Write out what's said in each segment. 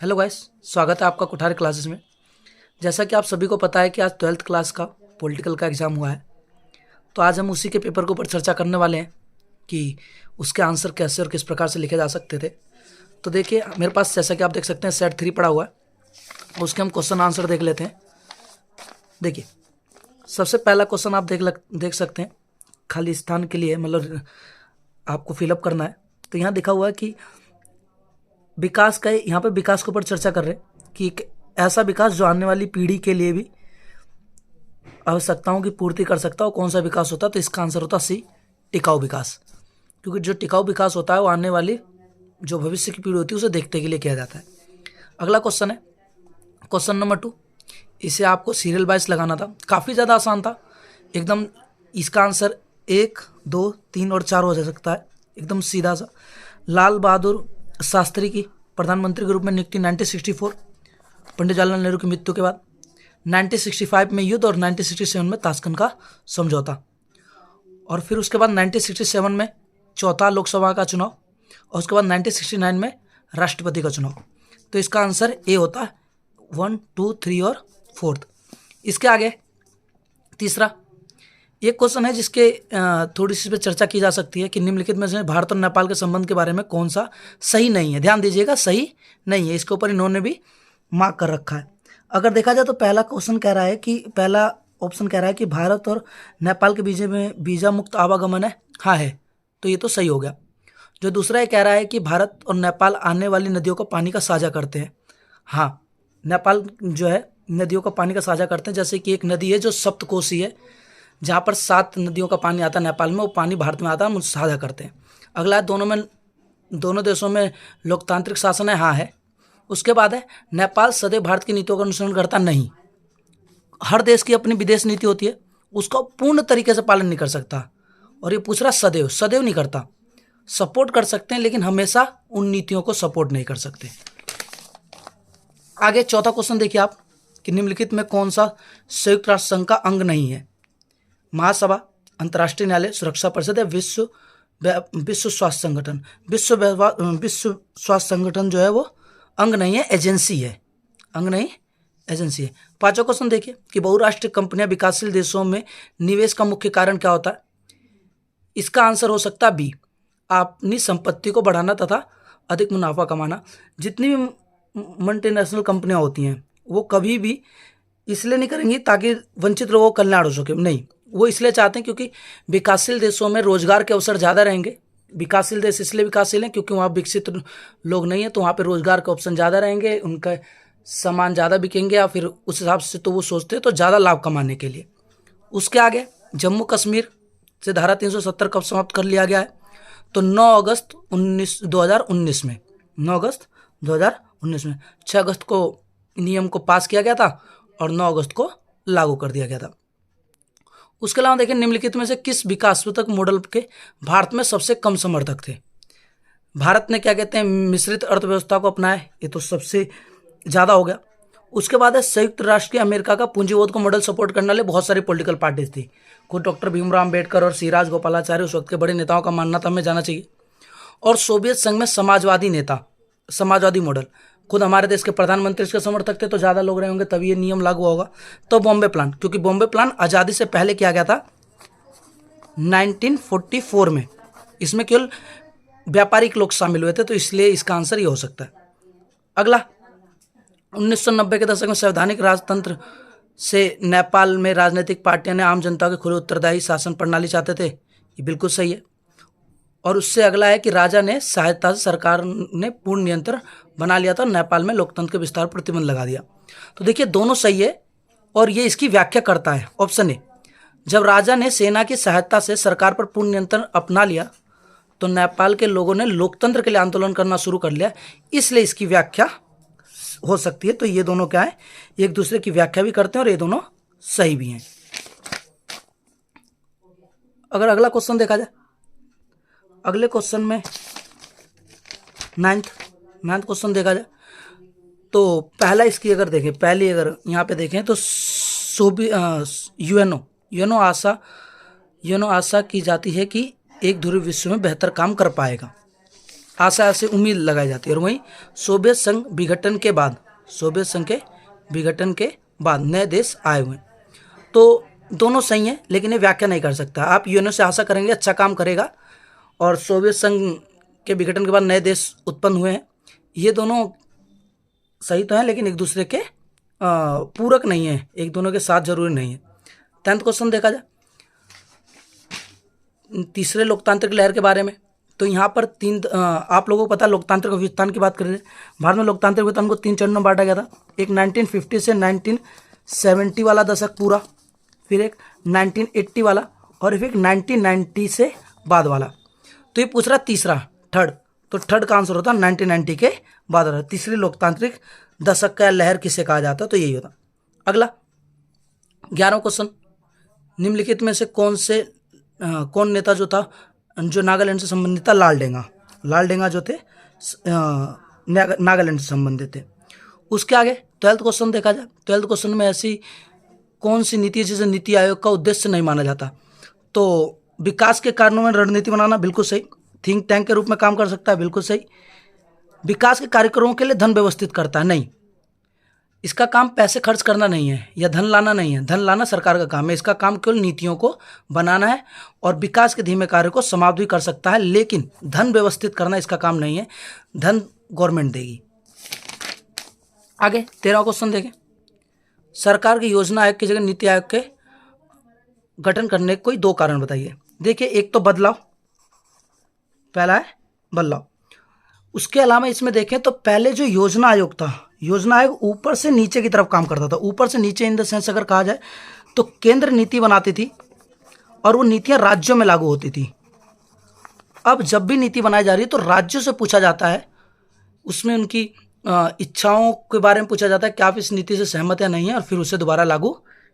Hello guys, स्वागत है आपका कुठार क्लासेस में। जैसा कि आप सभी को पता है कि आज 12th क्लास का पॉलिटिकल का एग्ज़ाम हुआ है, तो आज हम उसी के पेपर के ऊपर चर्चा करने वाले हैं कि उसके आंसर कैसे और किस प्रकार से लिखे जा सकते थे। तो देखिए, मेरे पास जैसा कि आप देख सकते हैं सेट 3 पड़ा हुआ है, उसके हम क्वेश्चन आंसर देख लेते हैं। देखिए, सबसे पहला क्वेश्चन आप देख सकते हैं, खाली स्थान के लिए मतलब आपको फिलअप करना है। तो यहाँ लिखा हुआ है कि विकास का, यहाँ पे विकास के ऊपर चर्चा कर रहे हैं कि एक ऐसा विकास जो आने वाली पीढ़ी के लिए भी आवश्यकताओं की पूर्ति कर सकता है, कौन सा विकास होता है। तो इसका आंसर होता सी, टिकाऊ विकास। क्योंकि जो टिकाऊ विकास होता है वो आने वाली जो भविष्य की पीढ़ी होती है उसे देखने के लिए किया जाता है। अगला क्वेश्चन है क्वेश्चन नंबर 2। इसे आपको सीरियल वाइज लगाना था, काफ़ी ज़्यादा आसान था एकदम। इसका आंसर 1, 2, 3 और 4 हो जा सकता है, एकदम सीधा सा। लाल बहादुर शास्त्री की प्रधानमंत्री के रूप में नियुक्ति 1964, पंडित जवाहरलाल नेहरू की मृत्यु के बाद। 1965 में युद्ध और 1967 में ताशकंद का समझौता। और फिर उसके बाद 1967 में चौथा लोकसभा का चुनाव और उसके बाद 1969 में राष्ट्रपति का चुनाव। तो इसका आंसर ए होता है 1, 2, 3 और 4। इसके आगे तीसरा एक क्वेश्चन है जिसके थोड़ी सी पे चर्चा की जा सकती है कि निम्नलिखित में से भारत और नेपाल के संबंध के बारे में कौन सा सही नहीं है। ध्यान दीजिएगा, सही नहीं है। इसके ऊपर इन्होंने भी मार्क कर रखा है। अगर देखा जाए तो पहला क्वेश्चन कह रहा है कि पहला ऑप्शन कह रहा है कि भारत और नेपाल के बीच में वीजा मुक्त आवागमन है, हाँ है, तो ये तो सही हो गया। जो दूसरा ये कह रहा है कि भारत और नेपाल आने वाली नदियों का पानी का साझा करते हैं, हाँ, नेपाल जो है नदियों का पानी का साझा करते हैं। जैसे कि एक नदी है जो सप्तकोशी है, जहाँ पर 7 नदियों का पानी आता है नेपाल में, वो पानी भारत में आता है, हम साझा करते हैं। अगला दोनों देशों में लोकतांत्रिक शासन है, हाँ है। उसके बाद है नेपाल सदैव भारत की नीतियों का अनुसरण करता नहीं। हर देश की अपनी विदेश नीति होती है, उसका पूर्ण तरीके से पालन नहीं कर सकता। और ये पूछ रहा सदैव नहीं करता। सपोर्ट कर सकते हैं लेकिन हमेशा उन नीतियों को सपोर्ट नहीं कर सकते। आगे चौथा क्वेश्चन देखिए आप कि निम्नलिखित में कौन सा संयुक्त राष्ट्र संघ का अंग नहीं है। महासभा, अंतर्राष्ट्रीय न्यायालय, सुरक्षा परिषद या विश्व स्वास्थ्य संगठन। विश्व स्वास्थ्य संगठन जो है वो अंग नहीं है, एजेंसी है। अंग नहीं, एजेंसी है। पांचवा क्वेश्चन देखिए कि बहुराष्ट्रीय कंपनियां विकासशील देशों में निवेश का मुख्य कारण क्या होता है। इसका आंसर हो सकता है बी, अपनी संपत्ति को बढ़ाना तथा अधिक मुनाफा कमाना। जितनी भी मल्टीनेशनल कंपनियां होती हैं वो कभी भी इसलिए नहीं करेंगी ताकि वंचित लोगों का कल्याण हो सके, नहीं, वो इसलिए चाहते हैं क्योंकि विकासशील देशों में रोजगार के अवसर ज़्यादा रहेंगे। विकासशील देश इसलिए विकासशील हैं क्योंकि वहाँ विकसित लोग नहीं है, तो वहाँ पे रोजगार के ऑप्शन ज़्यादा रहेंगे, उनका सामान ज़्यादा बिकेंगे, या फिर उस हिसाब से तो वो सोचते हैं तो ज़्यादा लाभ कमाने के लिए। उसके आगे जम्मू कश्मीर से धारा 370 कब समाप्त कर लिया गया है। तो 9 अगस्त 2019 में, 9 अगस्त 2019 में 6 अगस्त को नियम को पास किया गया था और 9 अगस्त को लागू कर दिया गया था। उसके अलावा देखिए निम्नलिखित में से किस विकासात्मक मॉडल के भारत में सबसे कम समर्थक थे। भारत ने क्या कहते हैं मिश्रित अर्थव्यवस्था को अपनाया, ये तो सबसे ज़्यादा हो गया। उसके बाद है संयुक्त राष्ट्र के अमेरिका का पूंजीवाद को मॉडल सपोर्ट करने वाले बहुत सारी पॉलिटिकल पार्टीज थी। खुद डॉक्टर भीमराव अम्बेडकर और सी राजगोपालाचारी उस वक्त के बड़े नेताओं का मानना था, हमें जाना चाहिए। और सोवियत संघ में समाजवादी मॉडल, खुद हमारे देश के प्रधानमंत्री इसके समर्थक थे, तो ज़्यादा लोग रहे होंगे तभी ये नियम लागू होगा। तो बॉम्बे प्लान, क्योंकि बॉम्बे प्लान आज़ादी से पहले किया गया था 1944 में, इसमें केवल व्यापारिक लोग शामिल हुए थे, तो इसलिए इसका आंसर ये हो सकता है। अगला 1990 के दशक में संवैधानिक राजतंत्र से नेपाल में राजनीतिक पार्टियां ने आम जनता के खुले उत्तरदायी शासन प्रणाली चाहते थे, ये बिल्कुल सही है। और उससे अगला है कि राजा ने सहायता से सरकार ने पूर्ण नियंत्रण बना लिया था, नेपाल में लोकतंत्र के विस्तार पर प्रतिबंध लगा दिया। तो देखिए दोनों सही है और ये इसकी व्याख्या करता है ऑप्शन ए। जब राजा ने सेना की सहायता से सरकार पर पूर्ण नियंत्रण अपना लिया तो नेपाल के लोगों ने लोकतंत्र के लिए आंदोलन करना शुरू कर लिया, इसलिए इसकी व्याख्या हो सकती है। तो ये दोनों क्या है, एक दूसरे की व्याख्या भी करते हैं और ये दोनों सही भी हैं। अगर अगला क्वेश्चन देखा जाए, अगले क्वेश्चन में नाइन्थ क्वेश्चन देखा जाए तो पहला इसकी अगर देखें, पहली अगर यहाँ पे देखें तो यूएनओ आशा की जाती है कि एक ध्रुव विश्व में बेहतर काम कर पाएगा। आशा से उम्मीद लगाई जाती है। और वहीं सोवियत संघ विघटन के बाद, सोवियत संघ के विघटन के बाद नए देश आए हुए, तो दोनों सही हैं, लेकिन ये व्याख्या नहीं कर सकता। आप यूएनओ से आशा करेंगे अच्छा काम करेगा, और सोवियत संघ के विघटन के बाद नए देश उत्पन्न हुए हैं, ये दोनों सही तो हैं, लेकिन एक दूसरे के पूरक नहीं है, एक दोनों के साथ जरूरी नहीं है। 10th क्वेश्चन देखा जाए तीसरे लोकतांत्रिक लहर के बारे में, तो यहाँ पर आप लोगों को पता, लोकतांत्रिक अभिव्यक्ति की बात करें, भारत में लोकतांत्रिक अभिव्यक्ति को 3 चरणों में बांटा गया था। एक 1950 से 1970 वाला दशक पूरा, फिर एक 1980 वाला, और फिर एक 1990 से बाद वाला। तो ये पूछ रहा तीसरा, थर्ड, तो थर्ड का आंसर होता 1990 के बाद वाला। तीसरी लोकतांत्रिक दशक का लहर किसे कहा जाता, तो यही होता। अगला 11वां क्वेश्चन, निम्नलिखित में से कौन नेता जो था जो नागालैंड से संबंधित था? लाल डेंगा जो थे नागालैंड से संबंधित थे। उसके आगे 12th क्वेश्चन देखा जाए, 12th क्वेश्चन में ऐसी कौन सी नीति है जिसे नीति आयोग का उद्देश्य नहीं माना जाता? तो विकास के कारणों में रणनीति बनाना, बिल्कुल सही। थिंक टैंक के रूप में काम कर सकता है, बिल्कुल सही। विकास के कार्यक्रमों के लिए धन व्यवस्थित करता है, नहीं। इसका काम पैसे खर्च करना नहीं है या धन लाना नहीं है, धन लाना सरकार का काम है। इसका काम केवल नीतियों को बनाना है और विकास के धीमे कार्य को समाप्त भी कर सकता है, लेकिन धन व्यवस्थित करना इसका काम नहीं है, धन गवर्नमेंट देगी। आगे 13वां क्वेश्चन देखें, सरकार की योजना आयोग की जगह नीति आयोग के गठन करने के कोई 2 कारण बताइए। देखिए, एक तो बदलाव, पहला है बदलाव। उसके अलावा इसमें देखें तो पहले जो योजना आयोग था, योजना आयोग ऊपर से नीचे की तरफ काम करता था। ऊपर से नीचे इन द सेंस अगर कहा जाए तो केंद्र नीति बनाती थी और वो नीतियां राज्यों में लागू होती थी। अब जब भी नीति बनाई जा रही है तो राज्यों से पूछा जाता है, उसमें उनकी इच्छाओं के बारे में पूछा जाता है कि आप इस नीति से सहमत या नहीं है, और फिर उसे दोबारा लागू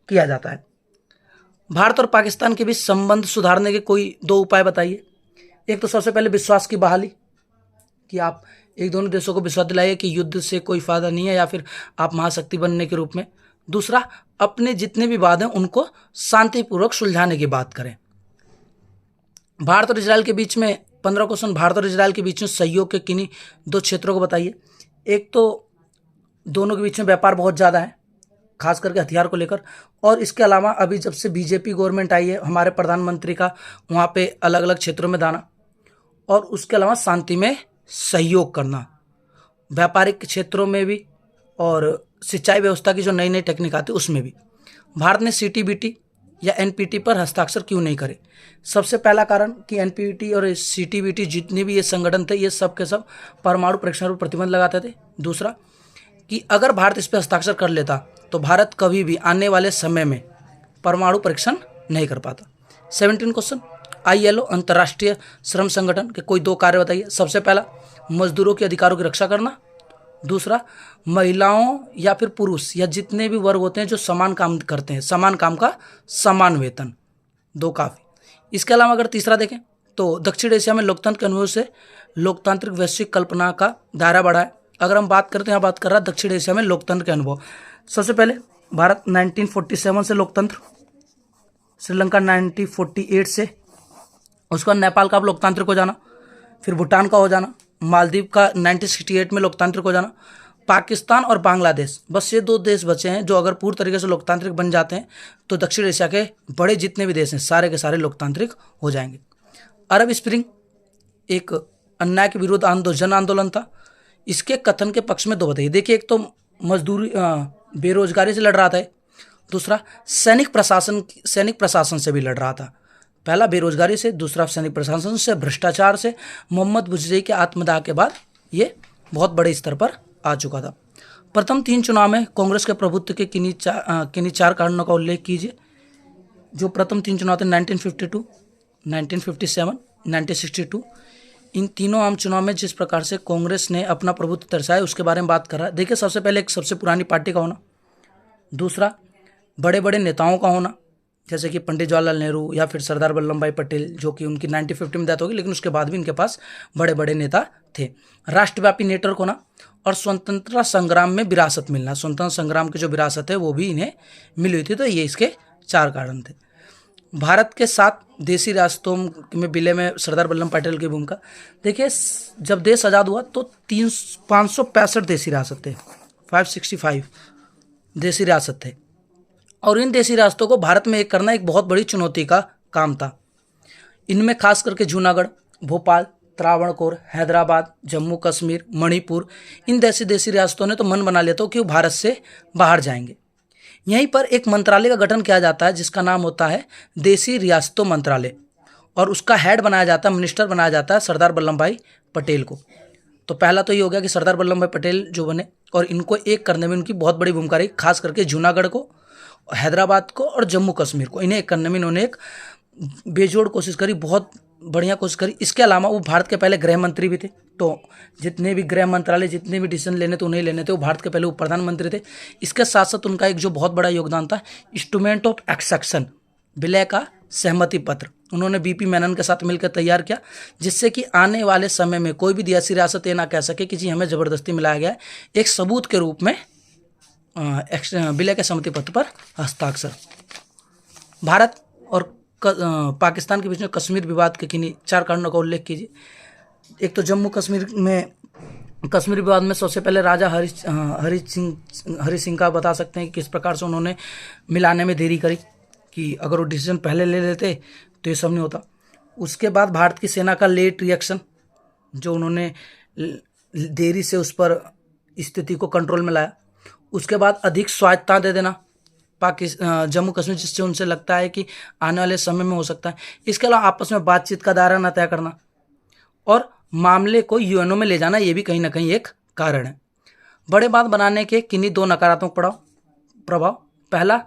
किया जाता है। भारत और पाकिस्तान के बीच संबंध सुधारने के कोई 2 उपाय बताइए। एक तो सबसे पहले विश्वास की बहाली, कि आप एक दोनों देशों को विश्वास दिलाइए कि युद्ध से कोई फायदा नहीं है या फिर आप महाशक्ति बनने के रूप में। दूसरा, अपने जितने भी वाद हैं उनको शांतिपूर्वक सुलझाने की बात करें। भारत और इजराइल के बीच में 15 क्वेश्चन, भारत और इजराइल के बीच में सहयोग के किन्हीं 2 क्षेत्रों को बताइए। एक तो दोनों के बीच में व्यापार बहुत ज़्यादा है, खास करके हथियार को लेकर, और इसके अलावा अभी जब से बीजेपी गवर्नमेंट आई है, हमारे प्रधानमंत्री का वहाँ पे अलग अलग क्षेत्रों में दाना, और उसके अलावा शांति में सहयोग करना, व्यापारिक क्षेत्रों में भी और सिंचाई व्यवस्था की जो नई नई टेक्निक आती है उसमें भी। भारत ने सीटीबीटी या एनपीटी पर हस्ताक्षर क्यों नहीं करे? सबसे पहला कारण कि एनपीटी और सीटीबीटी जितने भी ये संगठन थे, ये सब के सब परमाणु परीक्षण पर प्रतिबंध लगाते थे। दूसरा कि अगर भारत इस पर हस्ताक्षर कर लेता तो भारत कभी भी आने वाले समय में परमाणु परीक्षण नहीं कर पाता। 17 क्वेश्चन, ILO अंतर्राष्ट्रीय श्रम संगठन के कोई 2 कार्य बताइए। सबसे पहला, मजदूरों के अधिकारों की रक्षा करना। दूसरा, महिलाओं या फिर पुरुष या जितने भी वर्ग होते हैं जो समान काम करते हैं, समान काम का समान वेतन, 2 काफ़ी। इसके अलावा अगर तीसरा देखें तो दक्षिण एशिया में लोकतंत्र के अनुभव से लोकतांत्रिक वैश्विक कल्पना का दायरा बढ़ा है। अगर हम बात करते हैं, यहाँ बात कर रहा है दक्षिण एशिया में लोकतंत्र के अनुभव। सबसे पहले भारत 1947 से लोकतंत्र, श्रीलंका 1948 से, उसके बाद नेपाल का अब लोकतांत्रिक हो जाना, फिर भूटान का हो जाना, मालदीव का 1968 में लोकतांत्रिक हो जाना, पाकिस्तान और बांग्लादेश, बस ये 2 देश बचे हैं जो अगर पूरी तरीके से लोकतांत्रिक बन जाते हैं तो दक्षिण एशिया के बड़े जितने भी देश हैं सारे के सारे लोकतांत्रिक हो जाएंगे। अरब स्प्रिंग एक अन्याय के विरुद्ध जन आंदोलन था, इसके कथन के पक्ष में 2 बताइए। देखिए, एक तो मजदूरी बेरोजगारी से लड़ रहा था, दूसरा सैनिक प्रशासन से भी लड़ रहा था। पहला बेरोजगारी से, दूसरा सैनिक प्रशासन से, भ्रष्टाचार से। मोहम्मद बुजरी के आत्मदाह के बाद ये बहुत बड़े स्तर पर आ चुका था। प्रथम 3 चुनाव में कांग्रेस के प्रभुत्व के किन्हीं 4 कारणों का उल्लेख कीजिए। जो प्रथम 3 चुनाव थे 1952, 1957, 1962, इन तीनों आम चुनाव में जिस प्रकार से कांग्रेस ने अपना प्रभुत्व दर्शाया उसके बारे में बात कर रहा है। देखिए, सबसे पहले एक सबसे पुरानी पार्टी का होना, दूसरा बड़े बड़े नेताओं का होना, जैसे कि पंडित जवाहरलाल नेहरू या फिर सरदार वल्लभ भाई पटेल, जो कि उनकी 1950 में डेथ होगी, लेकिन उसके बाद भी इनके पास बड़े बड़े नेता थे। राष्ट्रव्यापी नेटवर्क होना और स्वतंत्रता संग्राम में विरासत मिलना, स्वतंत्रता संग्राम की जो विरासत है वो भी इन्हें मिली हुई थी। तो ये इसके 4 कारण थे। भारत के 7 देशी रियासतों में विलय में सरदार वल्लभ पटेल की भूमिका। देखिए, जब देश आज़ाद हुआ तो 565 देशी रियासत थे, 565 देशी रियासत थे, और इन देशी रियासतों को भारत में एक करना एक बहुत बड़ी चुनौती का काम था। इनमें खास करके जूनागढ़, भोपाल, त्रावणकोर, हैदराबाद, जम्मू कश्मीर, मणिपुर, इन देशी रियासतों ने तो मन बना लिया था कि वो भारत से बाहर जाएंगे। यहीं पर एक मंत्रालय का गठन किया जाता है जिसका नाम होता है देशी रियासतों मंत्रालय, और उसका हेड बनाया जाता है, मिनिस्टर बनाया जाता है सरदार वल्लभ भाई पटेल को। तो पहला तो ये हो गया कि सरदार वल्लभ भाई पटेल जो बने, और इनको एक करने में उनकी बहुत बड़ी भूमिका रही, खास करके जूनागढ़ को, हैदराबाद को और जम्मू कश्मीर को, इन्हें एक करने में इन्होंने एक बेजोड़ कोशिश करी, बहुत बढ़िया कोशिश करी। इसके अलावा वो भारत के पहले गृह मंत्री भी थे, तो जितने भी गृह मंत्रालय जितने भी डिसीजन लेने थे उन्हें लेने थे। वो भारत के पहले वो प्रधानमंत्री थे। इसके साथ साथ उनका एक जो बहुत बड़ा योगदान था, इंस्ट्रूमेंट ऑफ एक्सेक्शन, विलय का सहमति पत्र, उन्होंने बीपी मेनन के साथ मिलकर तैयार किया, जिससे कि आने वाले समय में कोई भी देशी रियासत ये ना कह सके कि जी हमें ज़बरदस्ती मिलाया गया है। एक सबूत के रूप में विलय के सहमति पत्र पर हस्ताक्षर। भारत और पाकिस्तान के बीच में कश्मीर विवाद के किन्हीं 4 कारणों का उल्लेख कीजिए। एक तो जम्मू कश्मीर विवाद में सबसे पहले राजा हरि सिंह का बता सकते हैं कि किस प्रकार से उन्होंने मिलाने में देरी करी, कि अगर वो डिसीजन पहले ले लेते तो ये सब नहीं होता। उसके बाद भारत की सेना का लेट रिएक्शन, जो उन्होंने देरी से उस पर स्थिति को कंट्रोल में लाया। उसके बाद अधिक स्वायत्तता दे देना जम्मू कश्मीर, जिससे उनसे लगता है कि आने वाले समय में हो सकता है। इसके अलावा आपस में बातचीत का दायरा न तय करना और मामले को यूएनओ में ले जाना, ये भी कहीं ना कहीं एक कारण है। बड़े बांध बनाने के किन्हीं 2 नकारात्मक प्रभाव। पहला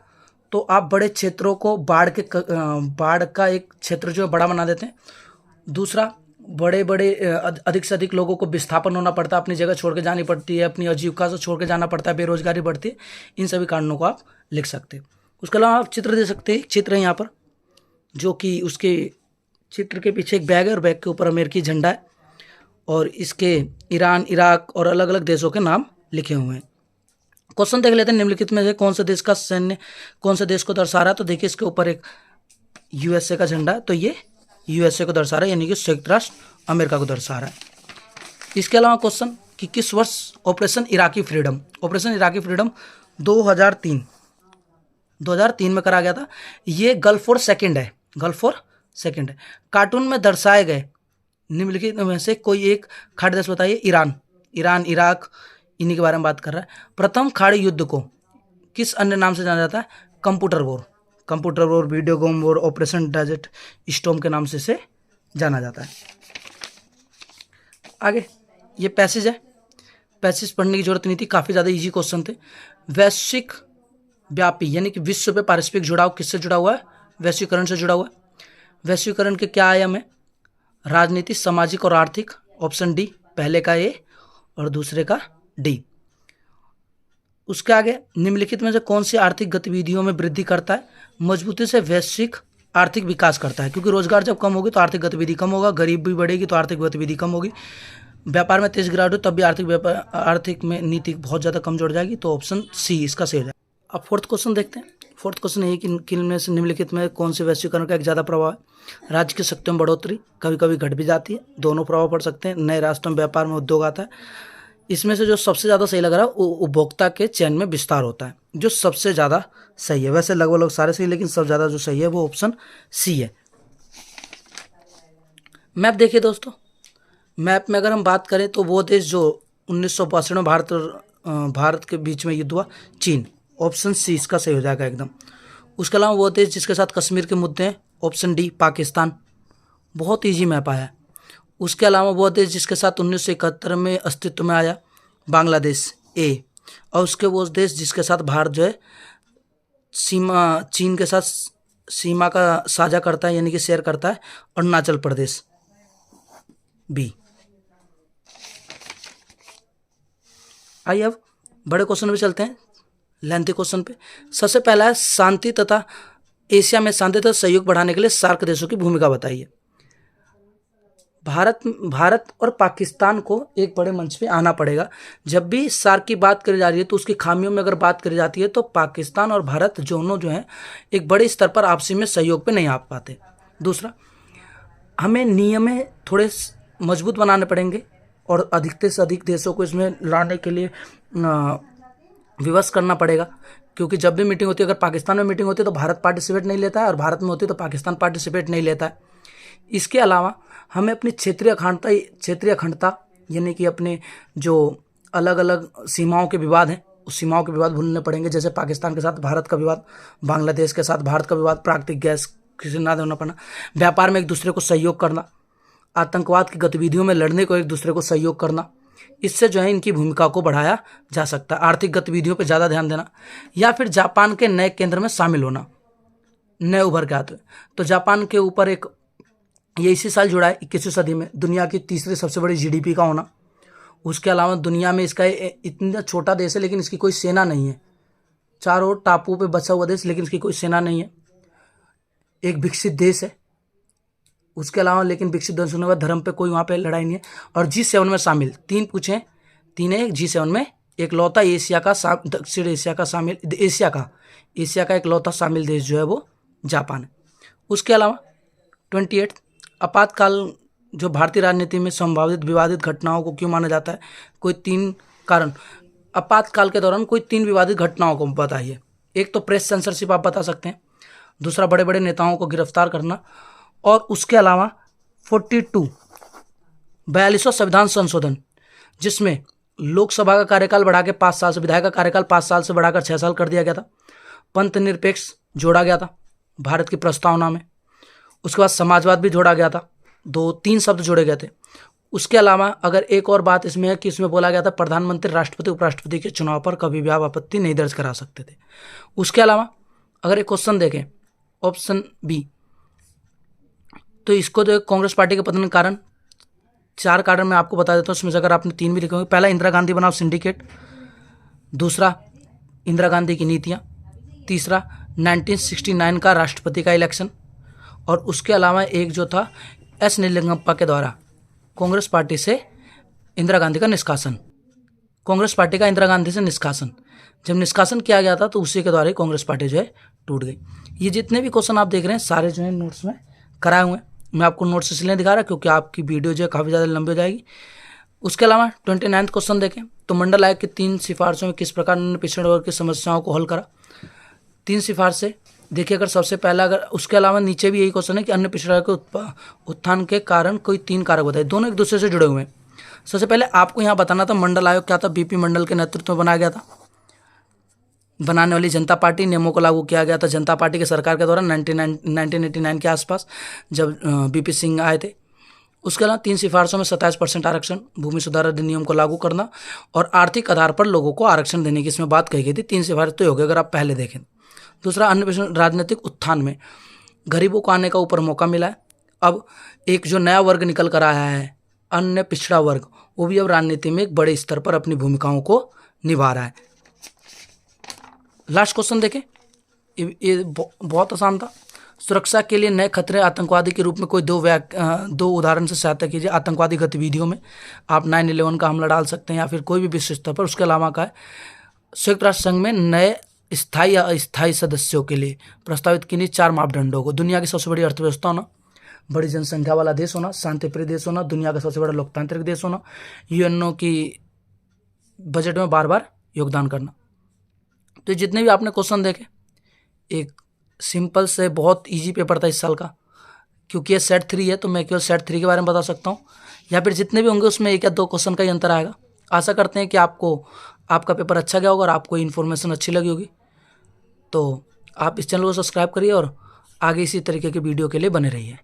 तो आप बड़े क्षेत्रों को बाढ़ का एक क्षेत्र जो है बड़ा बना देते हैं। दूसरा, बड़े अधिक से अधिक लोगों को विस्थापन होना पड़ता है, अपनी जगह छोड़ के जानी पड़ती है, अपनी आजीविका से छोड़ के जाना पड़ता है, बेरोजगारी बढ़ती है। इन सभी कारणों को आप लिख सकते हैं। उसके अलावा आप चित्र दे सकते हैं। चित्र है यहाँ पर, जो कि उसके चित्र के पीछे एक बैग है और बैग के ऊपर अमेरिकी झंडा है, और इसके ईरान, इराक और अलग अलग देशों के नाम लिखे हुए हैं। क्वेश्चन देख लेते हैं, निम्नलिखित में से कौन से देश का सैन्य कौन से देश को दर्शा रहा है। तो देखिए, इसके ऊपर एक यूएसए का झंडा है, तो ये यूएसए को दर्शा रहा है, यानी कि संयुक्त राष्ट्र अमेरिका को दर्शा रहा है। इसके अलावा क्वेश्चन कि किस वर्ष ऑपरेशन इराकी फ्रीडम 2003 में करा गया था। ये गल्फ वॉर सेकेंड है। कार्टून में दर्शाए गए निम्नलिखित में से कोई एक खाड़ी देश बताइए। ईरान, इराक, इन्हीं के बारे में बात कर रहा है। प्रथम खाड़ी युद्ध को किस अन्य नाम से जाना जाता है? Computer war, video game war, operation desert storm के नाम से इसे जाना जाता है। आगे ये पैसेज है, पैसेज पढ़ने की जरूरत नहीं थी, काफ़ी ज़्यादा इजी क्वेश्चन थे। वैश्विक व्यापी यानी कि विश्व पे पारस्परिक जुड़ाव किससे जुड़ा हुआ है? वैश्वीकरण से जुड़ा हुआ है। वैश्वीकरण के क्या आयाम है? राजनीति, सामाजिक और आर्थिक। ऑप्शन डी, पहले का ए और दूसरे का डी। उसके आगे, निम्नलिखित में से कौन सी आर्थिक गतिविधियों में वृद्धि करता है? मजबूती से वैश्विक आर्थिक विकास करता है, क्योंकि रोजगार जब कम होगी तो आर्थिक गतिविधि कम होगा, गरीबी बढ़ेगी तो आर्थिक गतिविधि कम होगी, व्यापार में तेज गिरावट हो तब भी आर्थिक में नीति बहुत ज़्यादा कमजोर जाएगी। तो ऑप्शन सी इसका सही हो जाएगा। अब फोर्थ क्वेश्चन देखते हैं। फोर्थ क्वेश्चन है कि किन में से निम्नलिखित में कौन से वैश्वीकरण का एक ज़्यादा प्रभाव है? राज्य की शक्तियों में बढ़ोतरी, कभी कभी घट भी जाती है, दोनों प्रभाव पड़ सकते हैं। नए राष्ट्रों में व्यापार में उद्योग आता है। इसमें से जो सबसे ज़्यादा सही लग रहा है वो उपभोक्ता के चयन में विस्तार होता है, जो सबसे ज़्यादा सही है। वैसे लगभग सारे सही, लेकिन सबसे ज़्यादा जो सही है वो ऑप्शन सी है। मैप देखिए दोस्तों, मैप में अगर हम बात करें तो वो देश जो 1962 में भारत के बीच में युद्ध हुआ, चीन। ऑप्शन सी इसका सही हो जाएगा एकदम। उसके अलावा वो देश जिसके साथ कश्मीर के मुद्दे हैं, ऑप्शन डी, पाकिस्तान। बहुत ईजी मैप आया। उसके अलावा वो देश जिसके साथ 1971 में अस्तित्व में आया, बांग्लादेश, ए। और उसके वो देश जिसके साथ भारत जो है चीन के साथ सीमा का साझा करता है, यानी कि शेयर करता है, अरुणाचल प्रदेश, बी। आइए अब बड़े क्वेश्चन पे चलते हैं, लेंथी क्वेश्चन पे। सबसे पहला है, शांति तथा एशिया में शांति तथा सहयोग बढ़ाने के लिए सार्क देशों की भूमिका बताइए। भारत और पाकिस्तान को एक बड़े मंच पे आना पड़ेगा। जब भी सार्क की बात करी जा रही है तो उसकी खामियों में अगर बात करी जाती है तो पाकिस्तान और भारत दोनों जो हैं एक बड़े स्तर पर आपसी में सहयोग पे नहीं आ पाते। दूसरा, हमें नियम थोड़े मजबूत बनाने पड़ेंगे और अधिक से अधिक देशों को इसमें लाने के लिए विवश करना पड़ेगा, क्योंकि जब भी मीटिंग होती है, अगर पाकिस्तान में मीटिंग होती है तो भारत पार्टिसिपेट नहीं लेता है और भारत में होती है तो पाकिस्तान पार्टिसिपेट नहीं लेता है। इसके अलावा हमें अपनी क्षेत्रीय अखंडता यानी कि अपने जो अलग अलग सीमाओं के विवाद हैं उस सीमाओं के विवाद भूलने पड़ेंगे। जैसे पाकिस्तान के साथ भारत का विवाद, बांग्लादेश के साथ भारत का विवाद, प्राकृतिक गैस किसी ना देना पड़ना, व्यापार में एक दूसरे को सहयोग करना, आतंकवाद की गतिविधियों में लड़ने को एक दूसरे को सहयोग करना। इससे जो है इनकी भूमिका को बढ़ाया जा सकता है। आर्थिक गतिविधियों पर ज़्यादा ध्यान देना, या फिर जापान के नए केंद्र में शामिल होना, नए उभर के आते। तो जापान के ऊपर एक ये इसी साल जुड़ा है 21वीं सदी में दुनिया की तीसरी सबसे बड़ी जीडीपी का होना। उसके अलावा दुनिया में इसका इतना छोटा देश है लेकिन इसकी कोई सेना नहीं है, चारों टापुओं पे बचा हुआ देश लेकिन इसकी कोई सेना नहीं है, एक विकसित देश है। उसके अलावा लेकिन विकसित देश होने के बाद धर्म पे कोई वहाँ पे लड़ाई नहीं है। और G7 में शामिल 3 पूछे 3 है G7 में एक लौता एशिया का दक्षिण एशिया का शामिल एशिया का एक लौता शामिल देश जो है वो जापान है। उसके अलावा 28 आपातकाल जो भारतीय राजनीति में संभावित विवादित घटनाओं को क्यों माना जाता है, कोई 3 कारण। आपातकाल के दौरान कोई 3 विवादित घटनाओं को बताइए। एक तो प्रेस सेंसरशिप आप बता सकते हैं, दूसरा बड़े बड़े नेताओं को गिरफ्तार करना, और उसके अलावा 42वां संविधान संशोधन जिसमें लोकसभा का कार्यकाल बढ़ा के 5 साल से, विधायक का कार्यकाल 5 साल से बढ़ाकर 6 साल कर दिया गया था। पंथ निरपेक्ष जोड़ा गया था भारत की प्रस्तावना में। उसके बाद समाजवाद भी जोड़ा गया था, 2-3 शब्द जोड़े गए थे। उसके अलावा अगर एक और बात इसमें है कि इसमें बोला गया था प्रधानमंत्री राष्ट्रपति उपराष्ट्रपति के चुनाव पर कभी भी आप आपत्ति नहीं दर्ज करा सकते थे। उसके अलावा अगर एक क्वेश्चन देखें ऑप्शन बी, तो इसको जो कांग्रेस पार्टी के पतन के कारण 4 कारण मैं आपको बता देता हूँ। उसमें से अगर आपने 3 भी लिखे होंगे, पहला इंदिरा गांधी बनाम सिंडिकेट, दूसरा इंदिरा गांधी की नीतियाँ, तीसरा 1969 का राष्ट्रपति का इलेक्शन, और उसके अलावा एक जो था एस नीलगंपा के द्वारा कांग्रेस पार्टी से इंदिरा गांधी का निष्कासन, कांग्रेस पार्टी का इंदिरा गांधी से निष्कासन। जब निष्कासन किया गया था तो उसी के द्वारा ही कांग्रेस पार्टी जो है टूट गई। ये जितने भी क्वेश्चन आप देख रहे हैं सारे जो है नोट्स में कराए हुए हैं। मैं आपको नोट्स इसलिए दिखा रहा क्योंकि आपकी वीडियो जो है काफ़ी ज़्यादा लंबी हो जाएगी। उसके अलावा 29वां क्वेश्चन देखें तो मंडल आयोग की 3 सिफारिशों में किस प्रकार ने पिछड़े वर्ग की समस्याओं को हल करा। 3 सिफारिशें देखिए, अगर सबसे पहला अगर उसके अलावा नीचे भी यही क्वेश्चन है कि अन्य पिछड़ा के उत्थान के कारण कोई 3 कारक बताए, दोनों एक दूसरे से जुड़े हुए हैं। सबसे पहले आपको यहाँ बताना था मंडल आयोग क्या था। बीपी मंडल के नेतृत्व में बनाया गया था। बनाने वाली जनता पार्टी, नियमों को लागू किया गया था जनता पार्टी की सरकार के दौरान 1989 के आसपास जब बीपी सिंह आए थे। उसके अलावा 3 सिफारिशों में 27% आरक्षण, भूमि सुधार अधिनियम को लागू करना और आर्थिक आधार पर लोगों को आरक्षण देने की इसमें बात कही गई थी। 3 सिफारिश तो हो गई अगर आप पहले देखें। दूसरा, अन्य राजनीतिक उत्थान में गरीबों को आने का ऊपर मौका मिला है। अब एक जो नया वर्ग निकल कर आया है अन्य पिछड़ा वर्ग, वो भी अब राजनीति में एक बड़े स्तर पर अपनी भूमिकाओं को निभा रहा है। लास्ट क्वेश्चन देखें, ये बहुत आसान था। सुरक्षा के लिए नए खतरे आतंकवादी के रूप में कोई 2 उदाहरण से सहायता कीजिए। आतंकवादी गतिविधियों में आप 9/11 का हमला डाल सकते हैं या फिर कोई भी विश्व स्तर पर। उसके अलावा का है संयुक्त राष्ट्र संघ में नए स्थायी या अस्थायी सदस्यों के लिए प्रस्तावित किन्हीं 4 मापदंडों को। दुनिया की सबसे बड़ी अर्थव्यवस्था होना, बड़ी जनसंख्या वाला देश होना, शांतिप्रिय देश होना, दुनिया का सबसे बड़ा लोकतांत्रिक देश होना, यूएनओ की बजट में बार बार योगदान करना। तो जितने भी आपने क्वेश्चन देखे, एक सिंपल से बहुत इजी पेपर था इस साल का, क्योंकि ये सेट 3 है तो मैं केवल सेट 3 के बारे में बता सकता हूँ, या फिर जितने भी होंगे उसमें 1 या 2 क्वेश्चन का ही अंतर आएगा। आशा करते हैं कि आपको आपका पेपर अच्छा गया होगा और आपको इन्फॉर्मेशन अच्छी लगी होगी। तो आप इस चैनल को सब्सक्राइब करिए और आगे इसी तरीके के वीडियो के लिए बने रहिए।